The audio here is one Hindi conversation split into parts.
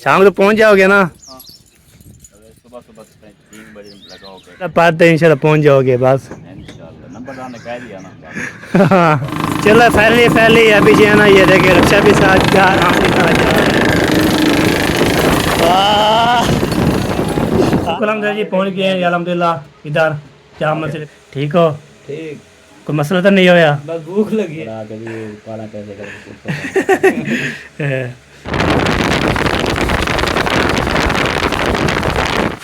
शाम को पहुंच जाओगे ना? हाँ, सुबह सुबह 3 बजे लगाओगे पाँच तो इंशाल्लाह पहुंच जाओगे बस। इंशाल्लाह। नंबर आपने कह दिया ना। हाँ चलो पहले अभी जो है ना ये देखिए रक्षा भी साथ जा रहा हूँ जी पहुंच गए हैं अल्हम्दुलिल्लाह इधर जाम मस्जिद। ठीक हो? ठीक। कोई मसला तो नहीं होया? बस भूख लगी है।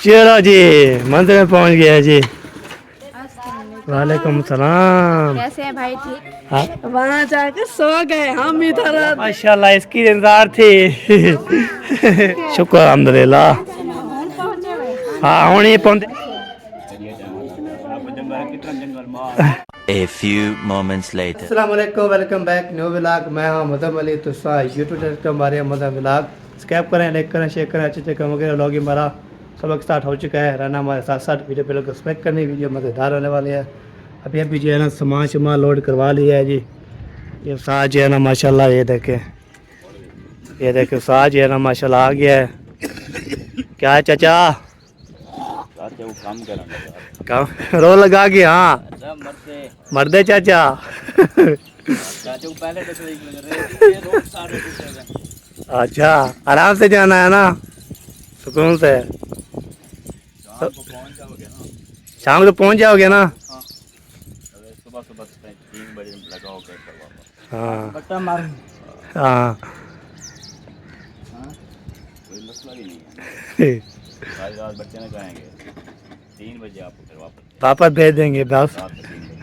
चलो जी मंदिर में पहुंच गया जी। वालेकुम सलाम। कैसे हैं भाई? ठीक। हाँ वहाँ जाकर सो गए हम इधर। माशाल्लाह इसकी इंतजार थी। शुक्र अल्हम्दुलिल्लाह। हाँ हूँ ही पहुंचे। A few moments later. अस्सलाम वालेकुम, वेलकम बैक न्यू व्लॉग। मैं हूं मदम अली तुसा यूट्यूब चैनल पर हमारे मदम व्लॉग सब्सक्राइब करें, लाइक करें, शेयर करें। अच्छे कम वगैरह व्लॉग हमारा सबक स्टार्ट हो चुका है। रहना हमारे साथ साथ वीडियो पे लोग एक्सपेक्ट करनी वीडियो मज़ेदार होने वाली है। अभी जो है ना सामान शमान लोड करवा लिया है जी। ये साथ जो है ना माशाल्लाह ये देखे साथ जो है ना माशाल्लाह आ गया है। क्या है चाचा? वो काम करा काम रो लगा के? हाँ मर्दे चाचा। चाचा को पहले तो लग रहे रोज सारे अच्छा आराम से जाना है ना, सुकून से। शाम को पहुंच जाओगे ना। शाम को पहुंच जाओगे ना? हाँ, सुबह सुबह 3 बजे लगाओगे हाँ बट्टा मार। हाँ कोई मसला भी नहीं है। सारी रात बच्चे ना कहेंगे 3 बजे आपको फिर वापस भेज देंगे बस। रात को 3 बजे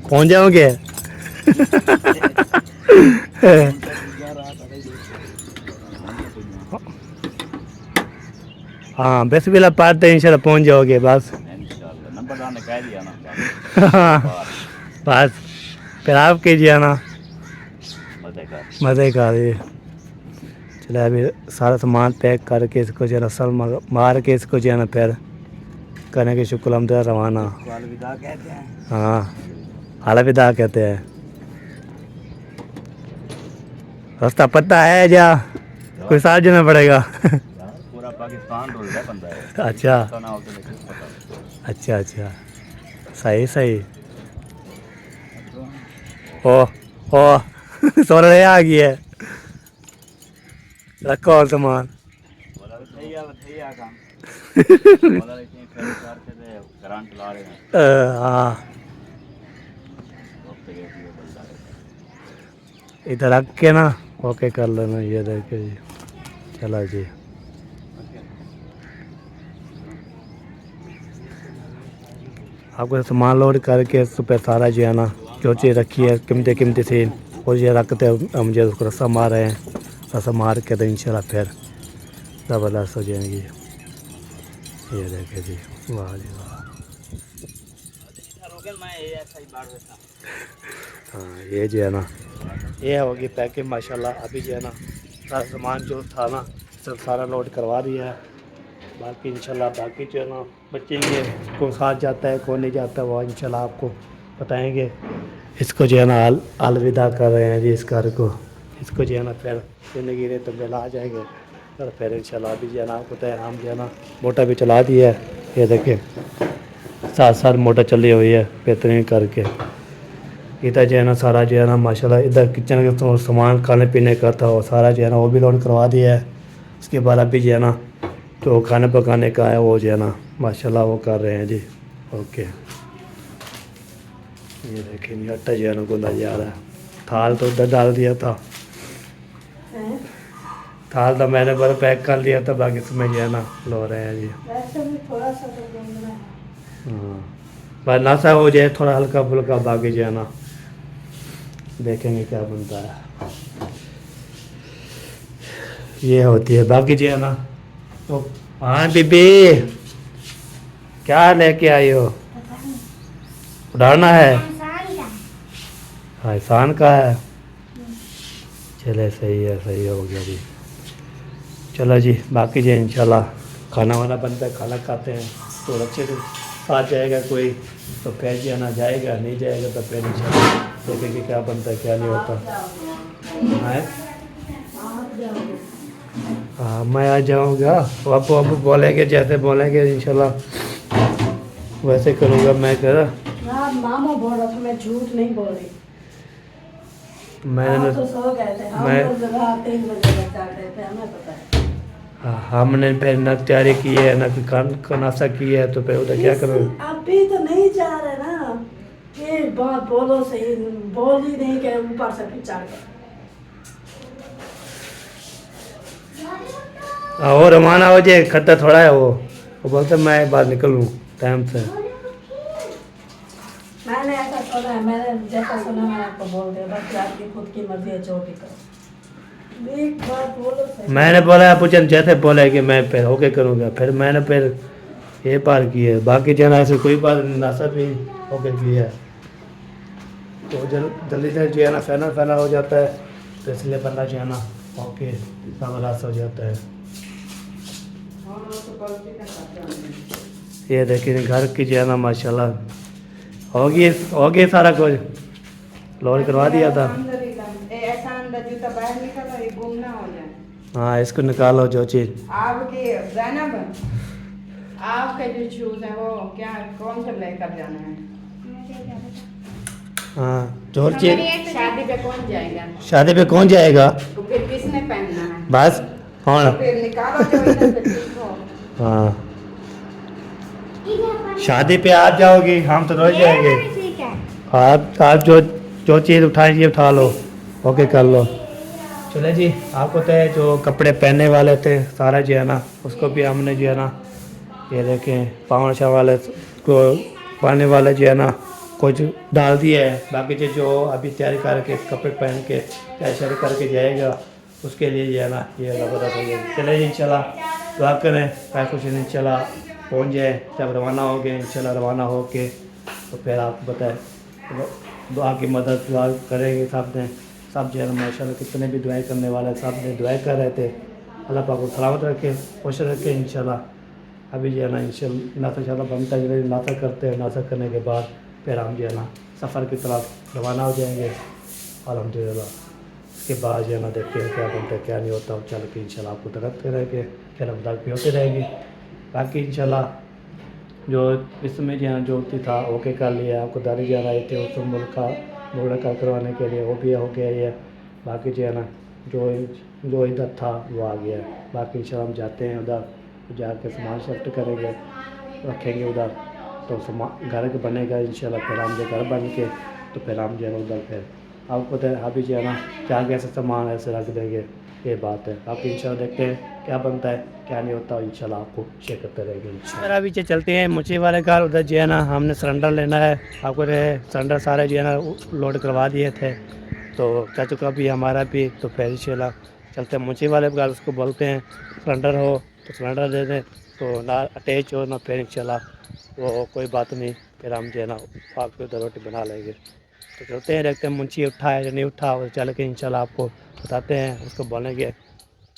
पहुंच जाओगे? हाँ बस भी पार तो इंशाल्लाह पहुंच जाओगे बस। इंशाल्लाह। नंबर आपने कह दिया ना। हाँ बस फिर आप कीजिए ना मज़े का। चलो अभी सारा सामान पैक करके इसको जो है सल मार के इसको जो है ना फिर करने के शुक्र हम रवाना। अलविदा कहते हैं। हाँ अलविदा कहते हैं। रास्ता पता है जा कोई साथ जाना पड़ेगा? पूरा पाकिस्तान रोल है बंदा है। अच्छा पता ना हो तो नहीं पता। अच्छा अच्छा सही सही। ओ ओ सोने आ गई है। रखो और सामान। बोला सही है काम। बोला लेकिन कार से करंट ला रहे हैं। हाँ इधर रख के ना ओके कर लेना। ये देखे जी। चलो जी आपको सामान लोड करके इस पर सारा जो है ना जो चीज़ रखी है कीमती थी वो ये रखते हम जो उसको रस्सा मार रहे हैं। रस्सा मार के तो इंशाल्लाह फिर ज़बरदस्त हो जाएंगी। ये देखे जी वाह जी वाह। हाँ ये जो है ना ये होगी पैकिंग माशाल्लाह। अभी जो है ना सारा सामान जो था ना सब सारा लोड करवा दिया है। बाकी इंशाल्लाह बाकी जो है ना बचेंगे। कौन साथ जाता है कौन नहीं जाता वो इंशाल्लाह आपको बताएंगे। इसको जो है ना अलविदा कर रहे हैं जी इस घर को। इसको जो है ना फिर ज़िंदगी रे तो बेला आ जाएंगे और फिर इंशाल्लाह अभी जो है ना आपको तय हम जो है ना मोटर भी चला दी है। ये देखिए साथ साथ मोटर चली हुई है बेहतरीन करके। इधर जो है ना सारा जो है ना माशाल्लाह इधर किचन का तो सामान खाने पीने का था वो सारा जो है ना वो भी लोड करवा दिया है। उसके बाद अभी जो है ना तो खाने पकाने का है वो जो है ना माशाल्लाह वो कर रहे हैं जी। ओके ये देखिए आटा जो है ना गुंदा जा रहा है। थाल तो उधर डाल दिया था। थाल तो मैंने बस पैक कर लिया था बाकी इसमें जो है ना लो रहे हैं जी। हाँ बस नाशा हो जाए थोड़ा हल्का फुल्का बाकी जो है ना देखेंगे क्या बनता है। ये होती है बाकी जो है ना तो। हाँ बीबी क्या लेके आई हो? उड़ाना है? हाँ एहसान का है। चले सही हो गया जी। चलो जी बाकी जो इंशाल्लाह खाना वाना बनता है खाना खाते हैं तो अच्छे से साथ जाएगा कोई तो फिर जाना जाएगा नहीं जाएगा तो फिर इंशाल्लाह देखेंगे क्या बनता है क्या नहीं होता है। हाँ मैं आ जाऊँगा, अब बोलेंगे जैसे बोलेंगे इंशाल्लाह वैसे करूँगा मैं कर। हाँ मामा बोल रहा था, मैं झूठ नहीं बोल रही। मैंने आप तो सो गए थे, हम मैं- तो रात 3 बजे तक जागते थे, हमें पता है। हाँ, हमने फिर न तैयारी की है न खान का नाश्ता किया है, तो फिर उधर क्या करूँ। अभी तो नहीं जा रहे ना, ये बात बोलो सही, बोल ही नहीं के ऊपर से पिछाड़ के। और रवाना हो जाए, खतरा थोड़ा है वो बोलते मैं बाहर निकलूँ टाइम से। मैंने ऐसा सुना है, मैंने जैसा सुना मैंने आपको बोल दिया, बस आपकी खुद की मर्जी है, जो भी करो। एक बात बोलो सही। मैंने बोला पूछन जैसे बोला कि मैं फिर होके करूँगा, फिर मैंने फिर ये पार की है, बाकी जना ऐसे कोई बात नहीं, नाश्ता भी होके किया है। तो जल्दी से जो है ना फाइनल हो जाता है, तो इसलिए बंदा जो है ना ओके सब रास्ता हो जाता है। ये देखिए घर की जो है ना माशाल्लाह हो गई सारा कुछ लोड करवा दिया था। ऐसा अंदर जूता बाहर निकला, ये गुम ना हो जाए। हाँ इसको निकालो जो चीज़। आपके जैनब, आपके जो शूज हैं वो क्या कौन सा लेकर जाना है? हाँ जो चीज़ शादी पे कौन जाएगा? शादी पे कौन जाएगा, तो फिर किसने पहनना है? बस हाँ तो फिर निकालो जो इधर से ठीक हो। हाँ शादी पे आप जाओगी, हम तो रोज जाएंगे। आप जो चीज़ उठाएंगे उठा लो, ओके कर लो। चले जी, आपको तो है जो कपड़े पहनने वाले थे सारा जो है ना उसको भी हमने जो है ना ये देखें पावन शाह वाले को पाने वाले जो है ना कुछ डाल दिया है। बाकी जो अभी तैयारी करके कपड़े पहन के तैयारी करके जाएगा उसके लिए जो है ना ये ज़बरदस्त हो गया। चले जी इंशाल्लाह दुआ करें पैर कुछ इंशाल्लाह पहुँच जाए, जब रवाना हो गए इंशाल्लाह रवाना हो के तो फिर आपको बताए दुआ की मदद दुआ करेंगे सब ने, सब जो है ना माशाल्लाह कितने भी दुआएं करने वाले सब ने दुआएं कर रहे थे। अल्लाह पाक को सलामत रखे, खुश रखे इंशाल्लाह। अभी जो है ना इंशाल्लाह नाश्ता शाला बनता है, नाश्ता करते हैं, नाश्ता करने के बाद फिर हम जो है ना सफ़र की तरफ रवाना हो जाएंगे अल्हम्दुलिल्लाह। उसके बाद जो है ना देखते हैं क्या बनता है क्या नहीं होता, चल के इंशाल्लाह आपको तरफते रहेंगे, फिर हम तक भी होते रहेंगे। बाकी इंशाल्लाह जो इसमें जो है जो होती था ओके कर लिया, आपको दारी जा रहे थे उस मुल्क का मुलाका करवाने के लिए वो भी हो गया ये। बाकी जो है ना जो इधर था वो आ गया। बाकी इंशाल्लाह हम जाते हैं उधर, जाके सामान शिफ्ट करेंगे रखेंगे उधर, तो सामान घर के बनेगा इंशाल्लाह। फिर हम जो घर बन के तो फिर हम जो है उधर फिर आपको तो अभी जो है ना जाके ऐसे सामान ऐसे रख देंगे, ये बात है। बाकी इंशाल्लाह देखते हैं क्या बनता है क्या नहीं होता, इंशाल्लाह आपको शेयर करते रहेंगे इंशाल्लाह। अभी चलते हैं मुची वाले घर, उधर जो है ना हमने सिलेंडर लेना है। आपको सिलेंडर सारे जो है ना लोड करवा दिए थे, तो चाचू का भी हमारा भी, तो फिर इंशाल्लाह चलते हैं मुची वाले घर। उसको बोलते हैं सिलेंडर हो तो सिलेंडर दे दें, तो ना अटैच हो ना, फिर इंशाल्लाह वो कोई बात नहीं, फिर हम जो है ना आपको उधर रोटी बना लेंगे। तो चलते हैं देखते हैं मुंशी उठा है या नहीं उठा, वो चल के इंशाल्लाह आपको बताते हैं। उसको बोलेंगे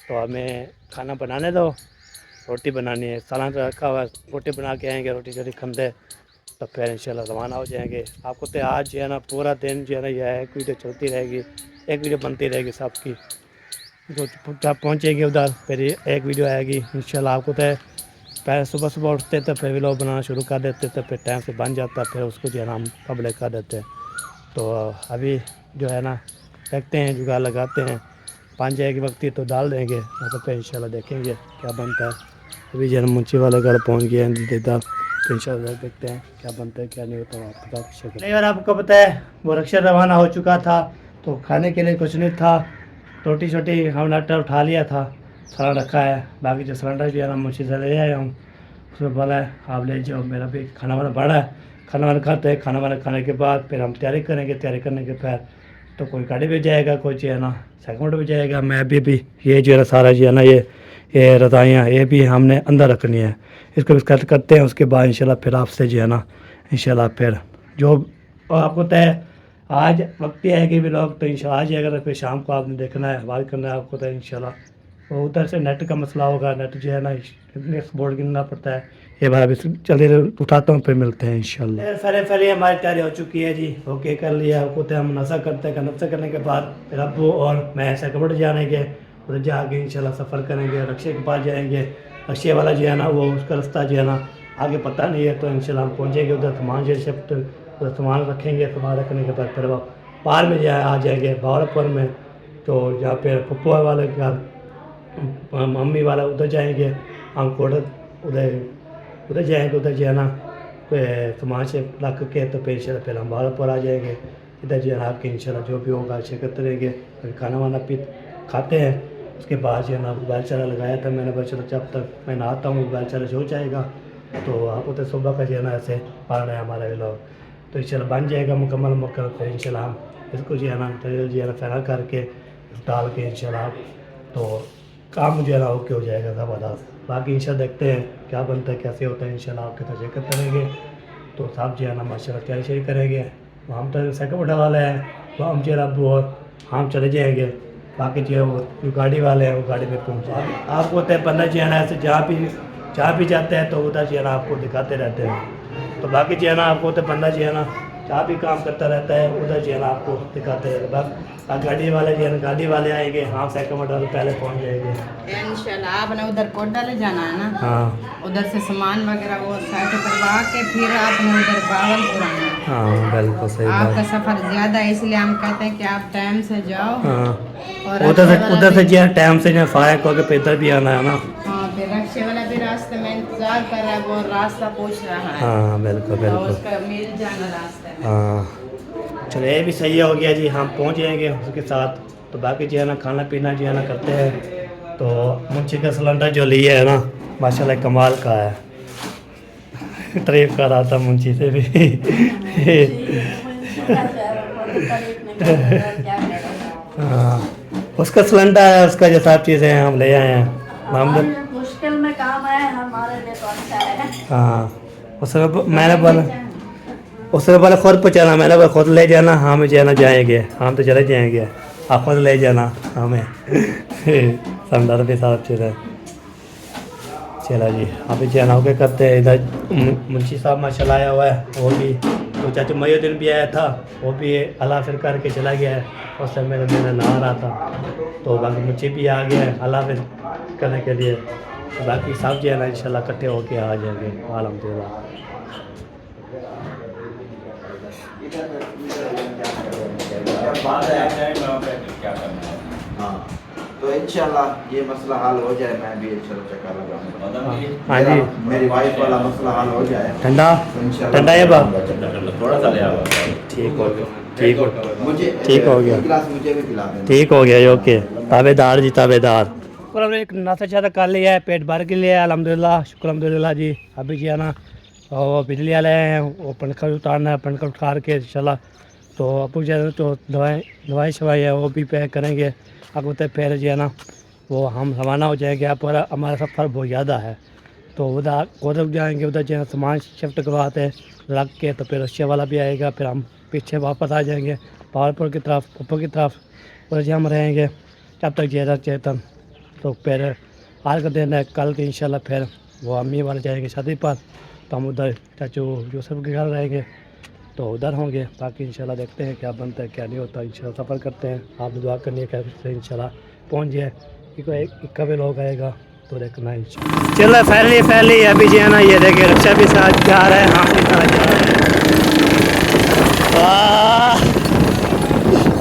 तो हमें खाना बनाने दो, रोटी बनानी है, सालन रखा हुआ है, रोटी बना के आएंगे, रोटी शोटी खंदे तो फिर इंशाल्लाह रवाना हो जाएंगे। आपको तो आज जो है ना पूरा दिन जो है ना यह एक वीडियो चलती रहेगी, एक वीडियो बनती रहेगी सबकी, जो जब पहुँचेगी उधर फिर एक वीडियो आएगी इंशाल्लाह। आपको तो पहले सुबह उठते तो फिर वीडियो बनाना शुरू कर देते, तो फिर टाइम से बन जाता, फिर उसको जो है ना हम पब्लिक कर देते हैं। तो अभी जो है ना देखते हैं जुगाड़ लगाते हैं, बन जाएगी वक्ती तो डाल देंगे, ना तो फिर इंशाल्लाह देखेंगे क्या बनता है। अभी जो है मुंशी वाले घर पहुंच गए हैं दीदा, तो इंशाल्लाह देखते हैं क्या बनता है क्या नहीं होता। आपको नहीं, और आपको पता है वो रक्षा रवाना हो चुका था, तो खाने के लिए कुछ नहीं था, रोटी छोटी हमने आटा उठा लिया था, सारा रखा है। बाकी जो सिलेंडर भी है ना मुंशी से ले आया हूँ, उसमें बोला है आप ले जाओ, मेरा भी खाना वाना बड़ा है, खाना वाना खाते हैं, खाना वाना खाने के बाद फिर हम तैयारी करेंगे, तैयारी करने के फिर तो कोई गाड़ी भी जाएगा, कोई जो है ना सेकंड भी जाएगा। मैं भी ये जो है ना सारा जो है ना ये रज़ाइयाँ ये भी हमने अंदर रखनी है, इसको भी करते हैं। उसके बाद इंशाल्लाह फिर आपसे जो है ना इंशाल्लाह फिर जो आपको तय आज वक्त ही है कि भी लोग तो इंशाल्लाह आ जाएगा, तो फिर शाम को आपने देखना है आवाज़ करना है आपको, तो इंशाल्लाह वो उधर से नेट का मसला होगा, नेट जो है ना एक्सपोर्ट गिनना पड़ता है। ये बार अभी जल्दी उठाता हूँ, फिर मिलते हैं इंशाल्लाह। पहले हमारी तैयारी हो चुकी है जी, ओके कर लिया। आपको तो हम नशा करते हैं, नशा करने के बाद फिर अब्बू और मैं ऐसा कपड़े जाने के उधर जाके इंशाल्लाह सफ़र करेंगे, रक्शे के पास जाएंगे। रक्शे वाला जो है ना वो उसका रास्ता जो है ना आगे पता नहीं है, तो इंशाल्लाह हम पहुँचेंगे उधर, सामान जो शिफ्ट उधर सामान रखेंगे। सामान रखने के बाद फिर वो पार में जो है आ जाएंगे भावलपुर में, तो जहाँ पे पप्पू वाले का मम्मी वाला उधर जाएंगे, हम कोडर उधर जाएंगे। उधर जो है ना सामान से रख के तो फिर इंशाल्लाह फिर हम भावलपुर आ जाएंगे। इधर जो है ना आपके इंशाल्लाह जो भी होगा शिरकत करेंगे, फिर खाना वाना खाते हैं। उसके बाद जो है ना मोबाइल चारा लगाया था मैंने, बस चलो जब तक मैं नहाता हूँ मोबाइल चारा हो जाएगा, तो आपको तो सुबह का जो है ना ऐसे पढ़ना है हमारा व्लॉग, तो इंशाल्लाह बन जाएगा मुकम्मल। फिर इंशाल्लाह हम इसको जो है ना जो है ना फैला करके डाल के इंशाल्लाह तो काम जो है ना ओके हो जाएगा ज़बरदस्त। बाकी इंशाल्लाह देखते हैं क्या बनता है, कैसे होता है, इंशाल्लाह आपके साथ शिरकत करेंगे। तो साहब जो है ना माशाल्लाह तैयारी शेयर करेंगे। हम तो सेकंड उठा वाले हैं, तो हम जो है वो हम चले जाएंगे। बाकी जो है वो जो गाड़ी वाले हैं वो गाड़ी में पहुँचे। आपको तो बंदा जो है ना ऐसे जहाँ भी जाते हैं तो उधर जो है ना आपको दिखाते रहते हैं। तो बाकी जो है ना आपको तो बंदा जो है ना जहाँ भी काम करता रहता है उधर जो है ना आपको दिखाते रहते हैं। बस गाड़ी वाले जो है ना गाड़ी वाले आएंगे, हाँ सेकंड मॉडल पहले पहुँच जाएंगे इंशाल्लाह। आपने उधर कोटा ले जाना है ना, हाँ उधर से सामान वगैरह वो साइड करवा के फिर आपने उधर भावलपुर आना है। हाँ बिल्कुल सही बात। आपका सफ़र ज़्यादा है, इसलिए हम कहते हैं कि आप टाइम से जाओ। हाँ और उधर से जो है टाइम से जो फायर को के इधर भी आना है ना। हाँ, फिर रक्शे वाला भी रास्ते में इंतजार कर रहा है, वो रास्ता पूछ रहा है। हाँ बिल्कुल तो बिल्कुल। उसका मिल जाना रास्ते में। हाँ चलो ये भी सही हो गया जी, हम पहुंच जाएंगे उसके साथ। तो बाकी जो है ना खाना पीना जो है ना करते हैं। तो मुंशी का सिलेंडर जो लिया है ना माशाल्लाह कमाल का है, तारीफ कर रहा था मुंशी से भी। हाँ उसका सिलेंडर है, उसका जो सब चीज़ें हैं हम ले आए हैं। हम मुश्किल में काम आए हमारे लिए तो अच्छा है। हाँ उसने बोला खुद पहुँचाना, मैंने बोला खुद ले जाना, हम जो है ना जाएंगे, हम तो चले जाएंगे, आप खुद ले जाना हमें। समझा भी साहब चीज़ चला जी। अभी जो है ना ओके करते हैं। इधर मुंशी साहब माशाल्लाह आया हुआ है, वो भी तो चाचा मयुद्दीन भी आया था, वो भी अल्लाह फिर करके चला गया है। उस समय मेरा नहा रहा था, तो बाकी मुंशी भी आ गया है अल्लाह फिर करने के लिए। तो बाकी सब जो है ना इंशाल्लाह इकट्ठे होके आ जाएंगे अल्हम्दुलिल्लाह। हाँ तो इंशाल्लाह ये मसला हल हो जाए, मैं भी चलो चक्कर लगाऊंगा। हाँ जी मेरी वाइफ वाला मसला हल हो जाए। ठंडा तो इंशाल्लाह ठंडा है बाप, थोड़ा सा ले आओ। ठीक हो गया, मुझे ठीक हो गया। एक गिलास मुझे भी पिला देना। ठीक हो गया ओके। ताबेदार जी ताबेदार। और हमने एक नाश्ता चाता कर लिया है, पेट भर के लिया है अल्हम्दुलिल्लाह, शुक्र अल्हम्दुलिल्लाह जी। अभी जो है ना और बिजली वाले हैं, वो पंखा उतारना है, पंखा उतार के इंशाल्लाह तो अबू जो है तो दवाई शवाई है वो भी पैक करेंगे। अब तो फिर जो है ना वो हम रवाना हो जाएंगे। आप पर हमारा सफ़र बहुत ज़्यादा है, तो उधर जाएंगे, उधर जो है सामान शिफ्ट करवाते रख के, तो फिर रशिया वाला भी आएगा, फिर हम पीछे वापस आ जाएंगे भावलपुर की तरफ, ऊपर की तरफ। उधर जो हम रहेंगे जब तक जयदा चेतन। तो फिर आज का दिन है, कल के इंशाल्लाह फिर वो अम्मी वाले जाएंगे शादी पर, तो हम उधर चाचू यूसुफ के घर रहेंगे, तो उधर होंगे। बाकी इंशाल्लाह देखते हैं क्या बनता है क्या नहीं होता, इंशाल्लाह सफ़र करते हैं। आप दुआ करनी है कैसे इंशाल्लाह पहुँच जाए। एक भी लोग आएगा तो देखना है इंशाल्लाह। चलो फैली अभी जो है ना ये देखिए रक्षा भी साथ जा रहा है, हम भी साथ जा रहे हैं।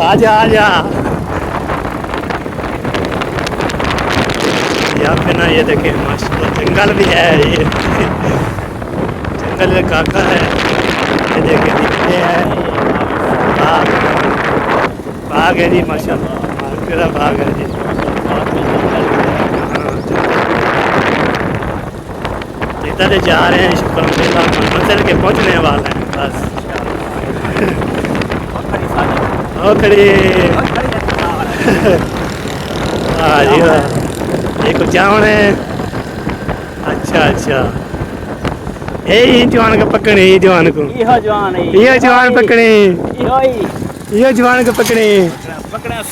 आजा यहाँ पे ना ये देखिए माशाल्लाह जंगल भी है, ये जंगल में काका है, ये देखिए दिखते हैं बाघ है जी माशाल्लाह, पूरा बाघ है जी। इधर जा रहे हैं शुक्र मंजिल के पहुँचने वाले हैं बस। खड़ी हाँ जी ये कुछ जाने। अच्छा यही जवान को पकड़ी, जवान को इहो जवान है, ये जवान पकड़ी, इहो ही ये जवान को पकड़ी। पकड़ा।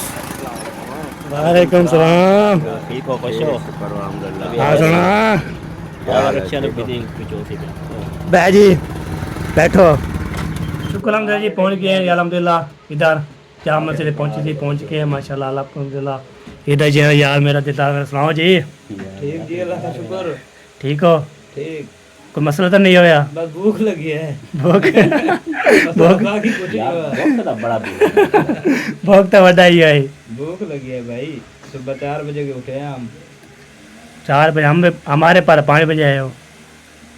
वालेकुम सलाम। ठीक हो खुश हो? हाँ सुना रक्षा लोग भी बै जी बैठो। शुक्र अल्हम्दुलिल्लाह जी पहुँच गए अल्हम्दुलिल्लाह। इधर क्या मसले पहुँची थी, पहुँच के माशाल्लाह अल्हम्दुलिल्लाह इधर जो है यार मेरा दिलदार सुनाओ जी। ठीक जी, अल्लाह का शुक्र। ठीक हो? ठीक, कोई मसला तो नहीं होया? बस भूख लगी है। भूख भूख बाकी कुछ नहीं हुआ। भूख तो बड़ा ही है। भूख लगी है भाई, सुबह 4 बजे के उठे हैं हम। 4 बजे हम हमारे पर 5 बजे आए हो।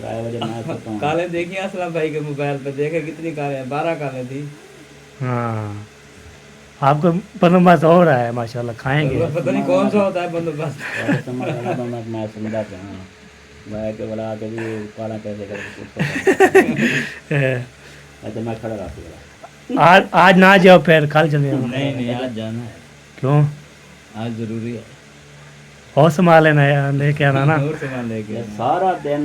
काले देखिए असलम भाई के मोबाइल पे, देखे कितनी काले हैं, 12 काले थी। हाँ आपको बंदोबस्त हो रहा है माशाल्लाह, खाएंगे। पता नहीं कौन सा होता है बंदोबस्त। आज ना जाओ, फिर कल चले जाओ। नहीं आज जाना है। क्यों? आज जरूरी है। और संभाल लेना यार, लेके आना ना। और सामान लेके आना। सारा दिन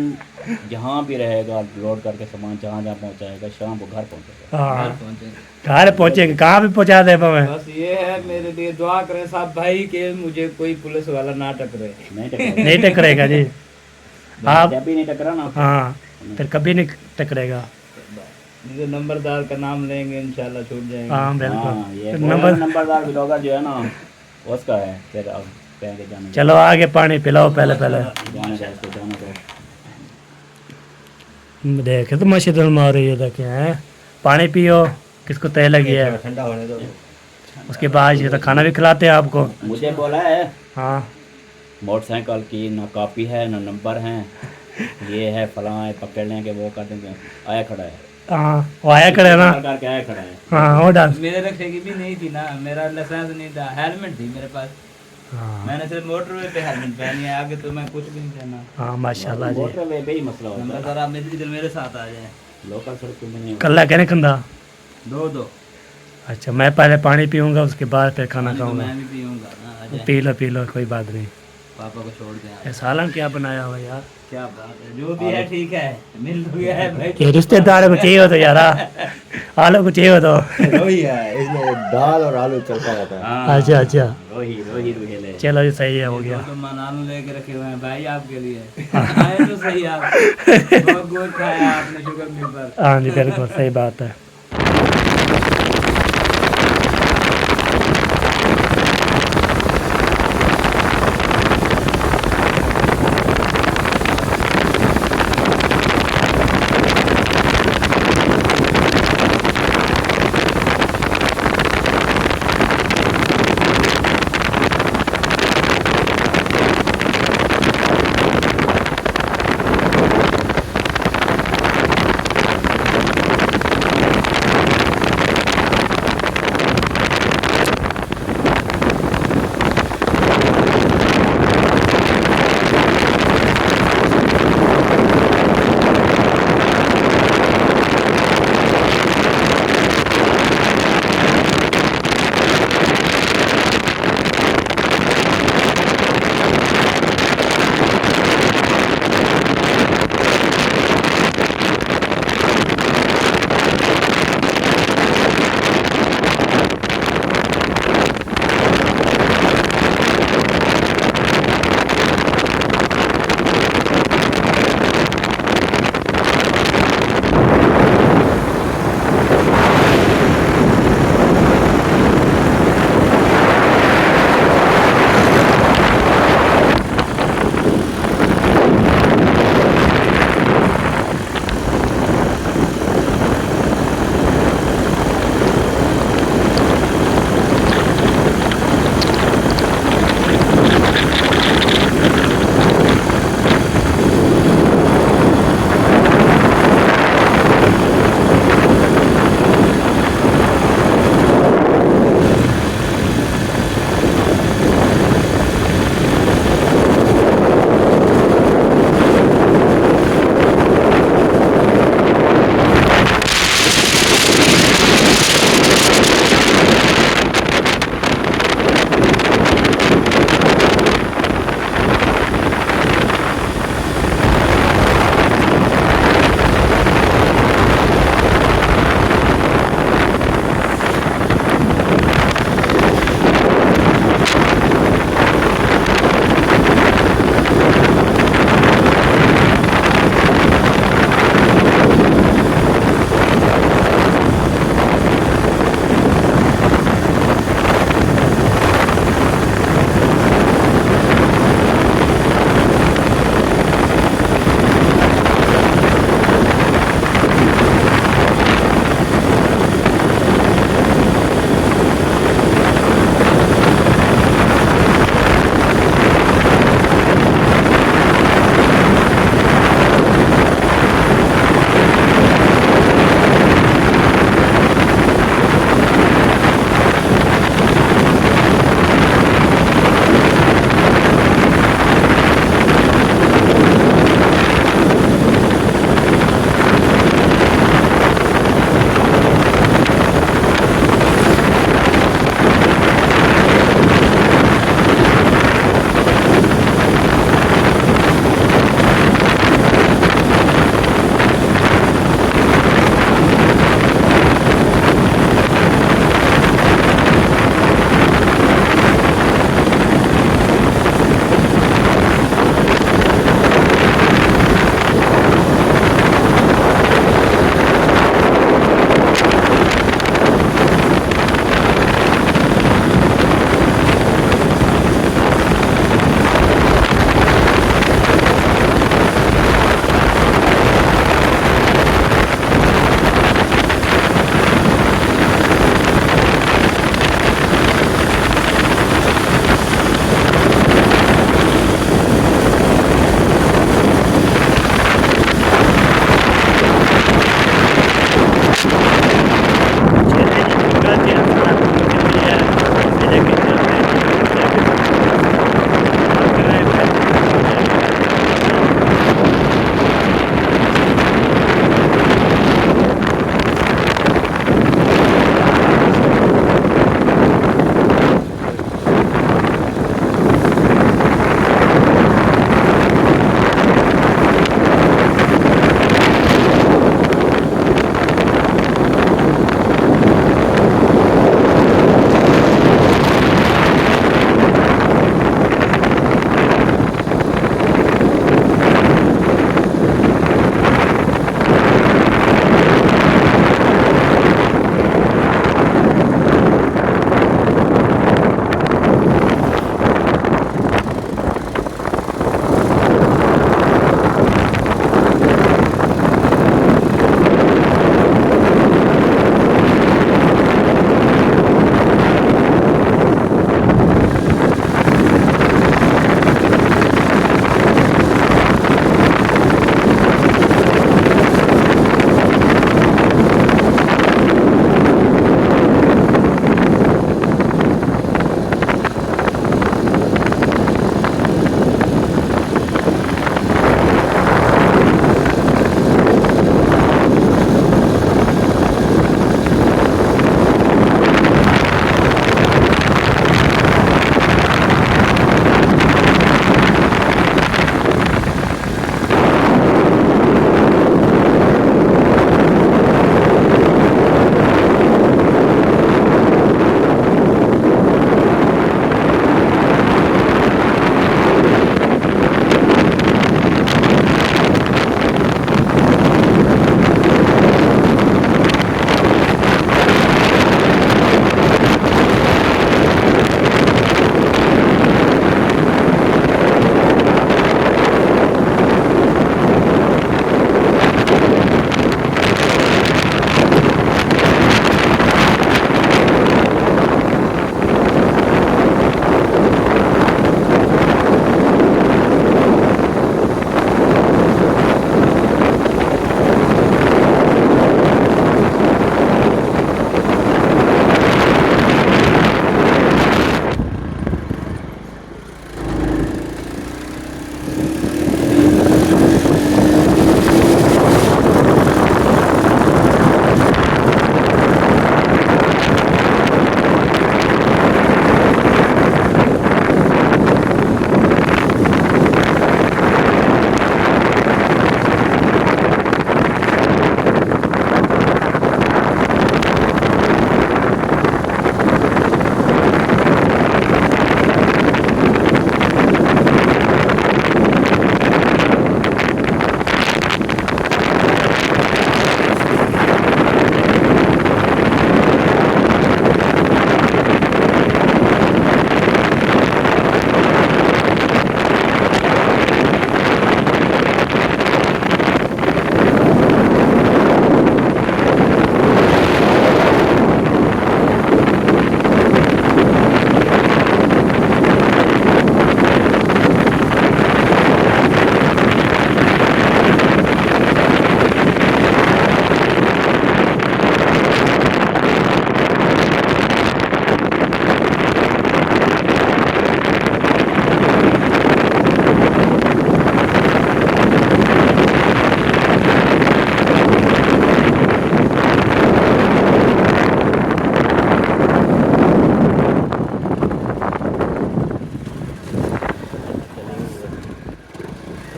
जहाँ भी रहेगा लोड करके सामान जहाँ जहाँ पहुँचाएगा, शाम को घर पहुँचेगा। हाँ घर पहुंचे। घर पहुँचेंगे, कहाँ भी पहुँचा दे मैं। बस ये है मेरे लिए दुआ करें साहब भाई के मुझे कोई पुलिस वाला ना टकरे। नहीं टकराएगा। नहीं टकरेगा जी आप। जब भी नहीं टकरा ना, हाँ फिर कभी नहीं टकरेगा। मुझे नंबरदार का नाम लेंगे, इंशाल्लाह छूट जाएंगे। हाँ हाँ, बिल्कुल। ये नंबर नंबरदार ब्लॉगर जो है ना, उसका है। फिर अब कहेंगे जाने चलो आगे पानी पिलाओ पहले पहले। जाने का, इसको जाने का। देखे तो मशीद मार रही है, देखे हैं। पानी पियो, किसको तय लगी है। ठंडा होने दो। उसके बाद ये तो खाना भी खिलाते हैं आपको। मुझे बोला है हाँ मोटरसाइकिल की ना कॉपी है ना नंबर है, ये है फलां है, पकड़ लेंगे वो कर देंगे। आया खड़ा है, हाँ वो आया करे ना। करके आया खड़ा है। हाँ वो डाल। मेरे रखे की भी नहीं थी ना, मेरा लाइसेंस नहीं था, हेलमेट थी मेरे पास। हाँ मैंने सिर्फ मोटरवे पे हेलमेट पहनी है, आगे तो मैं कुछ भी नहीं पहना। हाँ माशाल्लाह जी। मोटरवे पे ही मसला होता है, नंबरदार आप इधर मेरे साथ आ जाए। लोकल सड़क पे नहीं होता। कल्ला कहने कंधा। 2-2 अच्छा मैं पहले पानी पीऊँगा, उसके बाद फिर खाना पानी तो खाऊंगा। मैं भी पीऊंगा ना, आ जाए। पी लो कोई बात नहीं। पापा को छोड़ दे आप। ये सालन क्या बनाया हुआ यार। क्या बात है, जो भी है ठीक है, मिल गया है भाई। ये रिश्तेदार को चाहिए हो तो यार, आलू को चाहिए हो तो। वही है, इसमें दाल और आलू चलता रहता है। हाँ, अच्छा अच्छा रोही रोही रुहेले। चलो जी सही है, हो गया। तो मनानू लेके रखे हुए हैं भाई आपके लिए। खाए तो सही आप, बहुत गोश्त खाया आपने शुगर मिल पर। हाँ जी बिल्कुल सही बात है।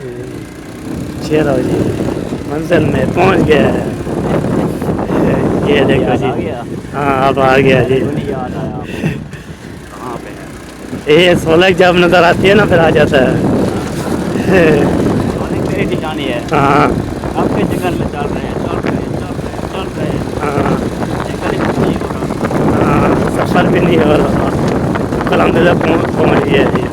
चलो जी मंजिल में पहुंच गया है। ये देखो याद जी। आ गया? हाँ अब आ गया जी। नहीं याद आया आपको? कहाँ पे है? ये सोलह जब नजर आती है ना फिर आ जाता है। सोने की मेरी ठिकानी है। हाँ आपके जंगल में चल रहे हैं, चल रहे हैं, चल रहे हैं, चल रहे हैं। हाँ जंगल ही कुछ नहीं हो रहा। हाँ सफ़र भी नहीं हो रहा। अलहमदिल्ला पहुँच गया जी।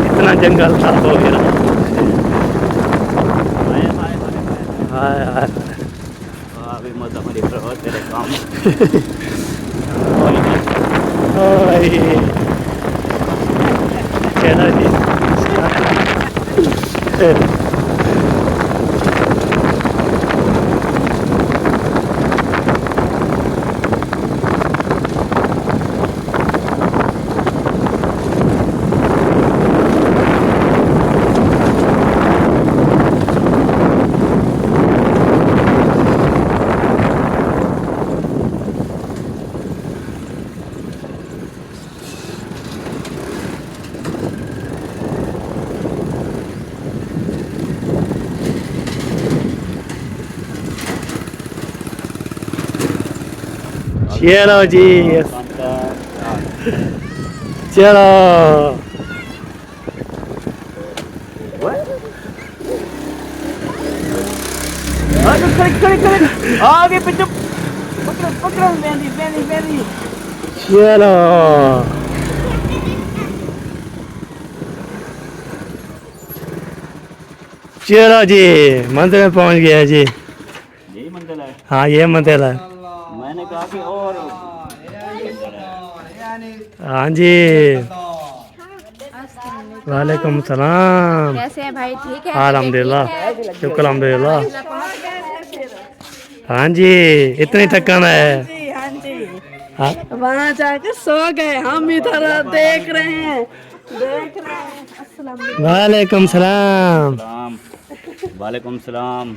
इतना जंगल था हो गया। आए, आए, आए, आए। हाय हाय अभी मजा हमारी बहुत तेरे काम। ओए चलो जी। चलो जी चलो आगे पीछे पकड़ो पकड़ो मेहंदी मेहंदी मेहंदी। चलो चलो जी मंदिर में पहुंच गया जी। यही मंजिल है। हाँ ये मंदिर है। मैंने कहा कि और हाँ जी वालेकुम सलाम। कैसे हैं भाई? ठीक है? अल्हम्दुलिल्लाह शुक्र अल्हम्दुलिल्लाह। हाँ जी इतनी थकान है। हाँ जी हाँ वहाँ जाकर सो गए, हम इधर देख रहे हैं अस्सलाम वालेकुम। वालेकुम सलाम। सलाम। वालेकुम सलाम।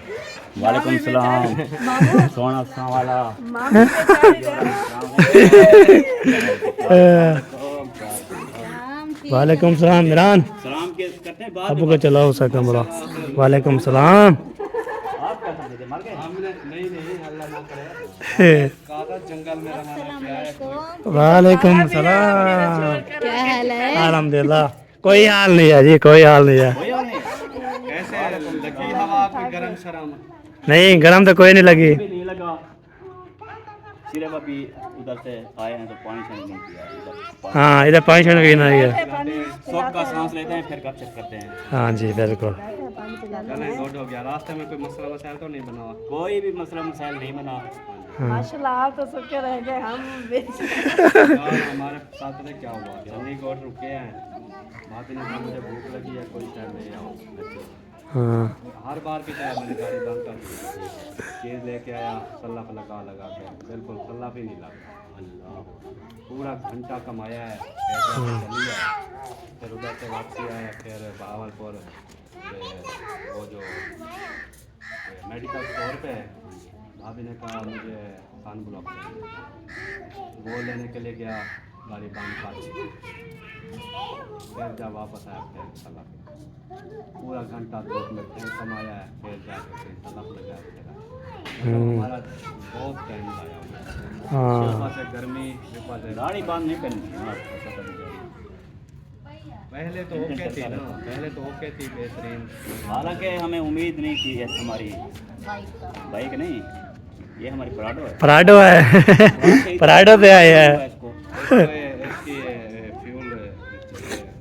वालेकुम सलाम। सोना सा वाला। वालेकुम सलाम मिरान। सलाम के करते हैं बाद अबू को चलाओ उसका कमरा। वालेकुम सलाम। आप क्या करते थे? मर गए? वालेकुम सलाम। क्या हाल है? अल्हम्दुलिल्लाह कोई हाल नहीं है जी कोई हाल नहीं है। नहीं गरम तो कोई नहीं लगी। भी नहीं लगा। सिर्फ अभी उधर से आए हैं तो पानी शानी नहीं पिया इधर। हाँ इधर पानी शानी पीना ही है। सब का सांस लेते हैं फिर गपशप करते हैं। हाँ जी बिल्कुल। हो गया रास्ते में कोई मसला वसाइल तो नहीं बना हुआ? कोई भी मसला मसाइल नहीं बना। माशाल्लाह आप तो सुखे रह गए, हम यार हमारे साथ पता क्या हुआ, जल्दी कोट रुके हैं, बात नहीं था, मुझे भूख लगी है, कोई टाइम नहीं आओ। हाँ हर बार की तरह मैंने गाड़ी बंद कर दी, चीज़ लेके आया, सल्ला लगा के बिल्कुल सल्ला भी नहीं लगा। अल्लाह पूरा घंटा कमाया है, चली है, फिर उधर से वापसी आया, फिर भावलपुर वो जो मेडिकल स्टोर पे भाभी ने कहा मुझे कान ब्लॉक चाहिए, वो लेने के लिए गया, गाड़ी बंद कर, फिर जब वापस आया फिर सलाह पूरा घंटा 2 मिनट कमाया है, फिर जाकर फिर सलाह लगा फिर हमारा बहुत टाइम आया। हाँ से गर्मी से गाड़ी बंद नहीं करनी है। पहले तो ओके थी ना, पहले तो ओके थी बेहतरीन। हालांकि हमें उम्मीद नहीं थी ऐसी हमारी बाइक नहीं, ये हमारी पराडो है। पराठो है पराठो पे आए हैं। इसकी फ्यूल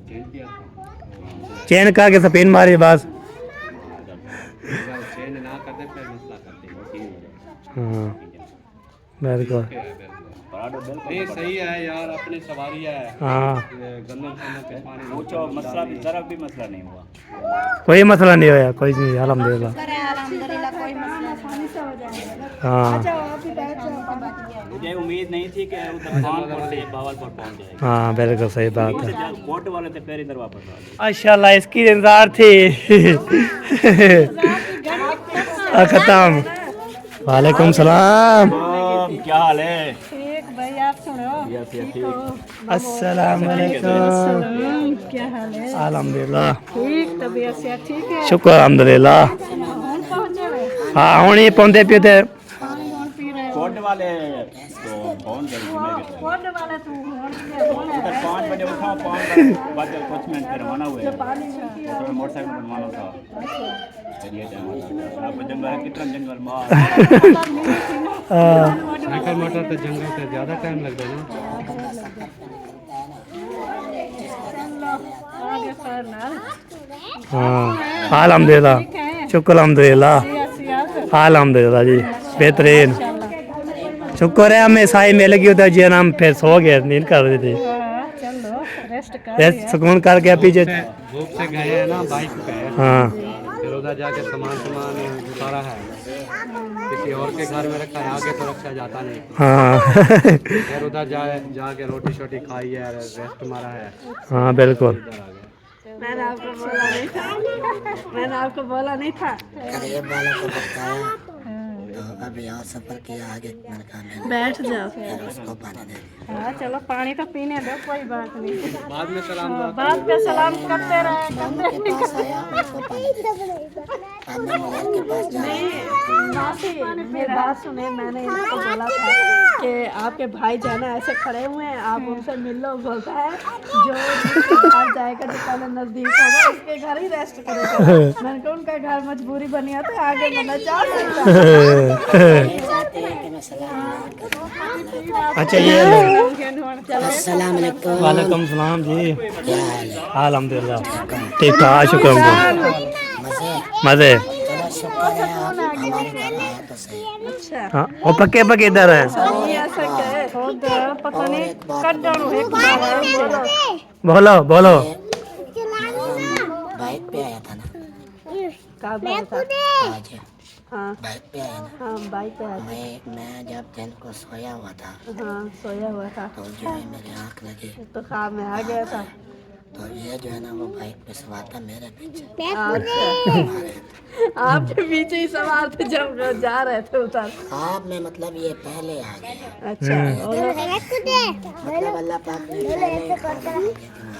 चेंज किया था, चैन का के सपेन मारी बस। चेंज ना करते फिर मसला करते। हाँ बिल्कुल। पराडो नहीं बिल्कुल सही है यार, अपनी सवारी है। हाँ गंदम के पानी पूछो, मसला भी जरा भी मसला नहीं हुआ। कोई मसला नहीं होया, कोई नहीं अल्हम्दुलिल्लाह। अल्हम्दुलिल्लाह कोई मसला नहीं। हाँ मुझे उम्मीद नहीं थी कि उधर कानपुर से बावलपुर पहुंच जाएगी। हाँ बिल्कुल सही बात है। जब कोर्ट वाले थे फिर इधर वापस आ गए। माशाल्लाह इसकी इंतजार थी। खत्म। वालेकुम सलाम। क्या हाल है? ठीक भैया अस्सलाम वालेकुम। क्या हाल है? अल्हम्दुलिल्लाह ठीक, तबीयत से ठीक है? शुक्र अल्हम्दुलिल्लाह। हाँ हुण ही पौंदे पियो ते कोड वाले तो फोन कर कौन वाला तू? 5 बजे उठा 5 बजे कुछ मिनट फिर रवाना हुए तो मोटरसाइकिल बनवाना था फिर ये टाइम आपको जंगल कितना जंगल मार साइकिल मोटर तो जंगल से ज़्यादा टाइम लगता है ना। हाँ अल्हम्दुलिल्लाह शुक्र अल्हम्दुलिल्लाह अल्हम्दुलिल्लाह जी बेहतरीन शुक्र है हमें साई मिल गई उधर जी हम फिर सो गए नींद कर रहे थे चलो रेस्ट कर। रेस्ट सुकून करके पीछे धूप से गए हैं ना बाइक पे, हाँ फिर उधर जाके सामान उतारा है, किसी और के घर में रखा है, आगे तो रखा जाता नहीं। हाँ फिर उधर जाके रोटी शोटी खाई है, रेस्ट मारा है, हाँ बिल्कुल इधर आ गए। मैंने आपको बोला नहीं था, मैंने आपको बोला नहीं था। गरीब वालों को बताया तो अभी यहाँ सफर किया आगे मैंने कहा बैठ जाओ। फिर उसको पानी दे दिया। हाँ चलो पानी तो पीने दो, कोई बात नहीं। बाद में सलाम बाद पे सलाम करते रहे पास आया उसको पानी दे दिया। बाद में मोबाइल के पास जाए मासी मेरी बात सुने, मैंने इनको बोला था कि आपके भाई जाना ऐसे खड़े हुए हैं, आप उनसे मिल लो। बोलता है जो बाहर जाएगा जो पहले नजदीक होगा उसके घर ही रेस्ट करेगा। मैंने कहा उनका घर मजबूरी बनी है तो आगे बना जा सकता। चाहते हैं कि मैं सलाम अच्छा ये लो अस्सलाम वालेकुम। वालेकुम सलाम जी क्या हाल है? अल्हम्दुलिल्लाह ठीक ठाक शुक्र मजे? मजे चलो शुक्र है आप हमारे घर आए तो सही। अच्छा हाँ वो पक्के पक्के इधर है ये ऐसा क्या है? खुद पता नहीं कट डाउन एक बार बोलो। बोलो बोलो बाइक पे आया था ना का बोला था? आज हाँ बाइक पे आया ना। हाँ बाइक पे आया मैं जब दिन को सोया हुआ था था। हाँ सोया हुआ था तो जो है मेरी आँख लगी तो ख्वाब में आ गया था। तो ये जो है ना वो बाइक पे सवार था मेरे पीछे। आपके पीछे ही सवार थे जब जा रहे थे उधर। ख्वाब में मतलब ये पहले आ गया, अच्छा मतलब अल्लाह पाक ने पहले ही ख्वाब में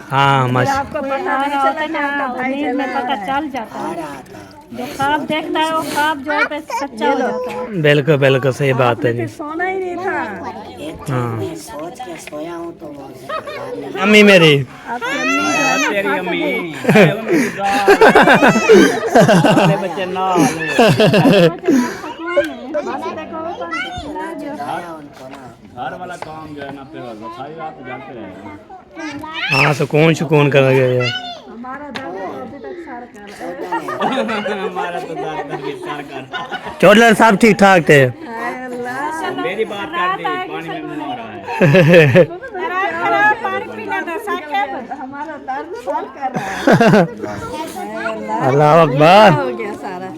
हाँ माशा आपको पता नहीं चला कि आपका भाई चला पता चल जाता आ रहा था। जो ख्वाब देखता है वो ख्वाब जो है पे सच्चा हो जाता है। बिल्कुल बिल्कुल सही बात है जी सोना ही नहीं था। एक चीज मैं सोच के सोया हूँ तो वो अम्मी मेरी आपकी अम्मी जो है ना तेरी अम्मी मेरे बच्चे ना माना देखो वो तो ना जो बताया उनको ना घर वाला काम जो है ना फिर सारी रात जाते रहे हाँ सुकून सुकून कर गए हमारा दर्द अभी तक सर कर रहा हमारा तो दर्द भी सर कर चौधरी साहब ठीक ठाक थे है। अल्लाह मेरी बात कर दी पानी में मुंह आ रहा है पानी पीना था साकेब, हमारा दर्द सर कर रहा है। अल्लाह अकबर हो गया सारा।